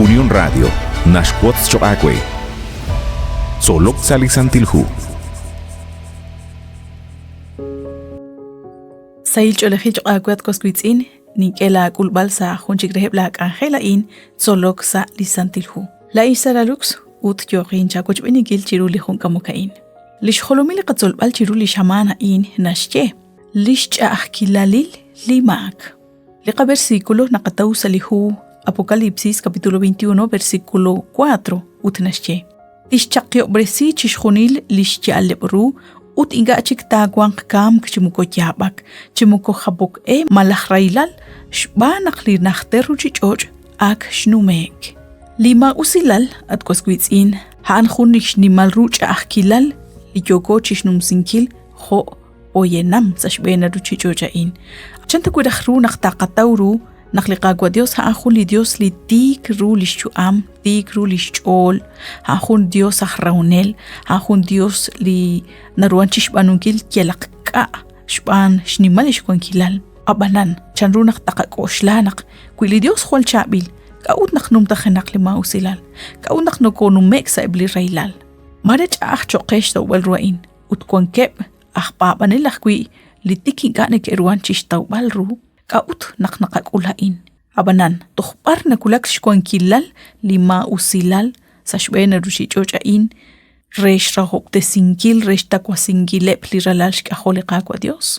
Unión Radio, Nashquots Choacue. Solok Salisantilhu. Sail Cholejich Aguat Cosquitzin, Nikela Kulbalsa, Hunchigreh Black Angela in, Solok Sa Lisantilhu. La Isara Lux, Ut Jorin Chacoch Benigil Chiruli Hunkamukain. Lish Holomil Katzol Bal Chiruli Shamana in Nashche. Lish Achkilalil Limak. Leca versículo Nakatau Salihu, Apocalipsis capítulo 21, versículo 4, Utnashche. Tishchakyo Bresi Chishunil Lish Alebru. Ut inga chik tagwang kam chimuko yabak, chimuko habok malachrailal, shba nakli nachteru chichoj, ak shnumek. Lima usilal at kosquitzin, haan khunish ni malruch akilal, liyogo chishnum sinkil, ho oyenam sashbena ruchichoja in. Chanta kuidachru nachtaqatauru, nakliqagwa Dios haan khuli Dios li tik ru lishuam, tik ru lishol, haan Dios ahraunel, haan Dios li naruan chishbanunkil kielakka, shban shnimalish kwankilal, abanan, chanrunak takakoslanak, kwili Dios hual chabil, kaut naknum tachenak lima usilal, kaut naknokonumek sa ibli railal. Marech chokesh da walruain, ut kwankep, papanilak kwi, li tiki ganek eruan chishtaw balru, kaut naknakakulain. Abanan, tohpar na kulak shkwankilal, lima usilal, sa shbena rushichochain, resh rahok de singil, resh takwa singilep li ralal shkaholiqakwa Dios.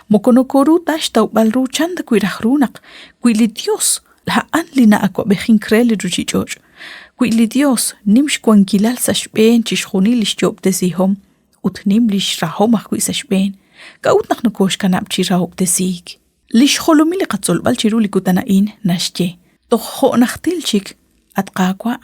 Mokonokoru tash tau balru chanda kuirahrunak, kuili Dios, laan li na akwa bejinkre li rushichoch. Kuili Dios, nim shkwankilal sa shben chishkhunil ishjob de sihom, ut nim li shrahomach kui sa shben, kaut naknokosh kanap chirahok de sig. Lish holomili katzol bal chiruli kutanain nashche. Toh nachtilchik at kakwa.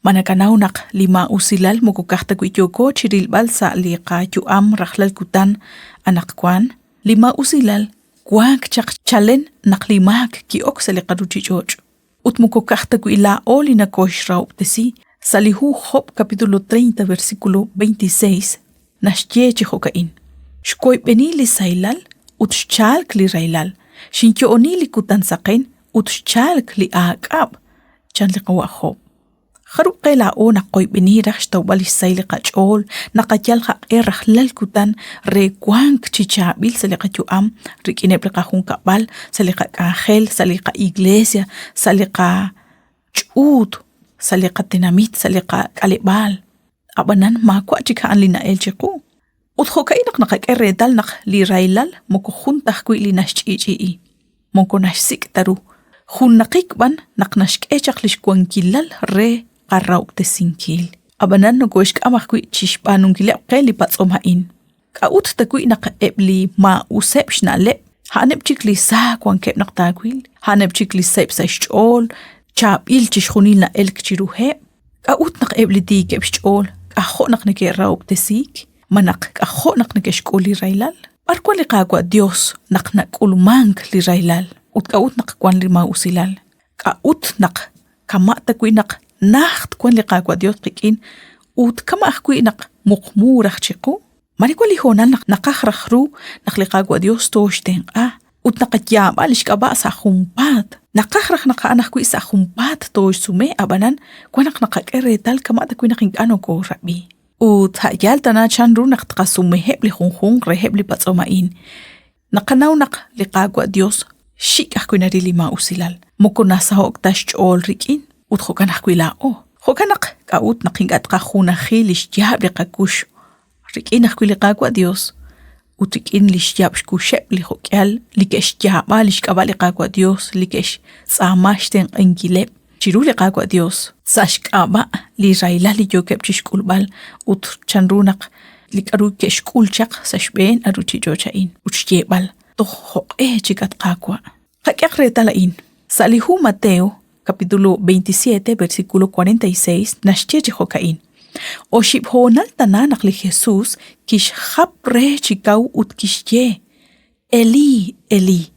Manakanaunak lima usilal mukukahta kuityoko chiril bal sa liqa yuam rahlal kutan anakwan. Lima usilal kuak chak chalen naklimak ki oksali karuchichoch. Ut mukukahta kuila oli na kosh rauptesi. Salihu Job capítulo 30 versículo 26 nashche chihokain. Shkoi penili sailal ut shchalk li railal. Shinkyo onili kutan sakin ut shchalk li aakab chan li qawahob. Kharuk qela o naqoy binirah shtawbali sayli qachol naqatyal haq rahlal kutan re kwank chichabil saliqa am rikineb liqa hunkabal saliqa angel saliqa iglesia saliqa chut saliqa tinamit saliqa kalibal abanan makwa chika lina elchiqu. Uthokainaq naqak dal naq li railal moko juntah kui li nashchi'i moko nashsik taru junnaqikban naq nashk'echaq lishkwankilal re qarrauk te sinkil abanan no goshk amaq kui chishpanunkile qeli patzomhain kaut ta kui naq ebli ma usebshna le haneb chikli sa kwankep naq takwil haneb chikli seb sa shol chabil chishkhunil na elk chiruhe kaut naq ebli dikeb shol aho naq neke rauk te sik manak aho naknakeshkul li railal. Parkwa li kagwa Dios naknakulmank li railal. Ut kaut nakakwan li mausilal. Kaut nak kamata kui nak nacht kwan li kagwa Dios kikin. Ut kama kui nak mukmurah chiku. Marikwa li honan nakahrahru nak li kagwa Dios toshten ut nakatyaba lishkaba sa humpat. Nakahrah nakaanak kui sa humpat tosh sume abanan kwa nakakaretal kamata kui nakinkano ko rabi. Ut hayal tana chanru naqtqasume hebli khunkhun rehebli patsomain. Nakanaw nak liqagwa Dios shikah kunari lima usilal. Moko nasa hok tashchol rikin ut khokanah kuilao. Khokanak kaut nakingat qahuna khilish jab liqakush. Rikinah kuliqagwa Dios. Ut rikin lish jab shkusheb li khokyal likesh jaba lish kabali qagwa Dios likesh samashten angileb. Chiruli qagwa Dios sashkaba li raila li yokep chishkulbal ut chanrunak li karu keshkulchaq sashben aruchijochain uchyebal toh chikat qagwa qaqaq retalain salihu Mateo capítulo 27 versículo 46 nashche hokain o shibhonal tananak li Jesus kish khabre chikau ut kishye Eli Eli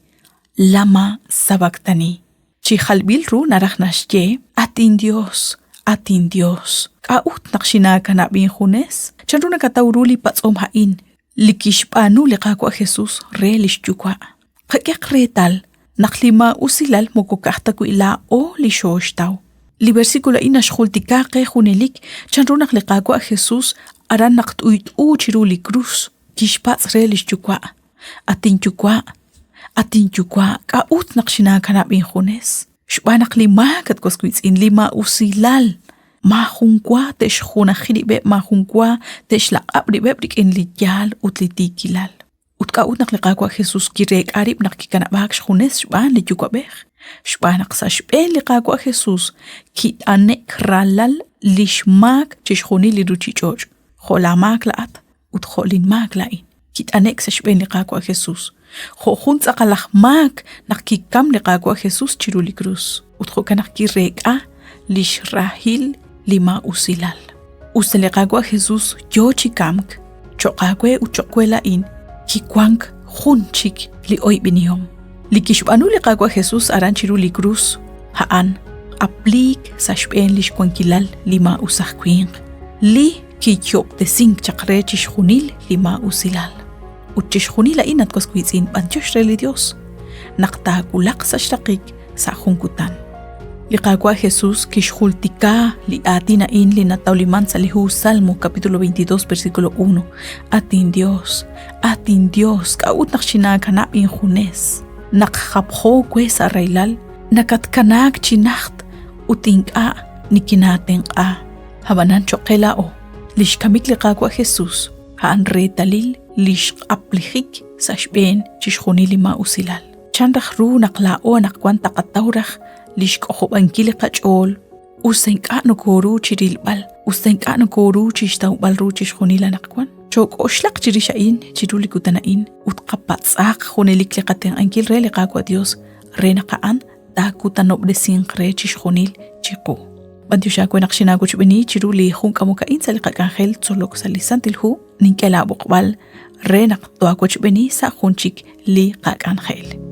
lama sabactani. Chikhalbil ru narach nashye atin Dios kaut naqshinaka na bin khunes chanruna katawruli patzom hain likishpanu liqaqwa Jesus relish chukwa qaqaq retal naqlima usilal mokokahta ku ila o lishoshtaw Li versículo ina shultikake junelik chanrunak li qagwa Jesús aran naqtuit u chiru li cruz kishpats re li chukwa atin chukwa ka ut naqshina kanab in junes shbanak li makat koskwits in lima usilal ma junkwa tesh juna khiribe ma junkwa tesh la abri bebrik in li yal ut li tikilal ut ka ut naqli qagwa Jesús kirek arib naqkikana bak junes shban li chukwa beh shbanak sa shben li qagwa Jesús ki anek ralal lishmak chishjuni li ruchichoj khola mak laat ut kholin mak lain kit anek sa shben li qagwa Jesús kho junts aqalaj mak naqkikam li qagwa Jesús chiru li cruz ut kho kanak kireka lish rahil lima usilal usle qagwa Jesús yo chikamk choqagwe u chokwela in kikwank junchik li oy biniyom li kishbanu li qagwa Jesús aran chiru li cruz haan aplik sa shben lish kwankilal lima usahkwin li ki chop de sing chakre chishjunil lima usilal uchishjunil inat koskwitsin banchosh reli Dios naqtakulaq sa shtaqik sa junkutan li qagwa Jesús kishjultika li atina in li natauliman sa lihu Salmo capítulo 22 versículo 1 atin Dios ka ut naqshina kanab in junes naqjapjo kwe sa railal nakatkanak chinacht utinqa nikinatenqa habanan choqelao lish kamik li qagwa Jesús haan retalil lish aplijik sa shben chishjuni lima usilal chanraj ru naqlao naqwan taqatawraj lish qojobankili qachol usenqa nokoru chirilbal usenqa nokoru chishtawbal ru chishjuni la naqwan chok oshlaq chirishain chirulikutana'in utqapatzaq junelik li qaten ankil re li qagwa Dios re naqaan takutanop de sinqre chishjunil chiqu Bantiusha kwe naqshina kuchbini chiru li junka mukain sa liqak angel tsolok sa lisantilhu ninkela buqbal re naqtua kuchbini sa junchik li qak angel.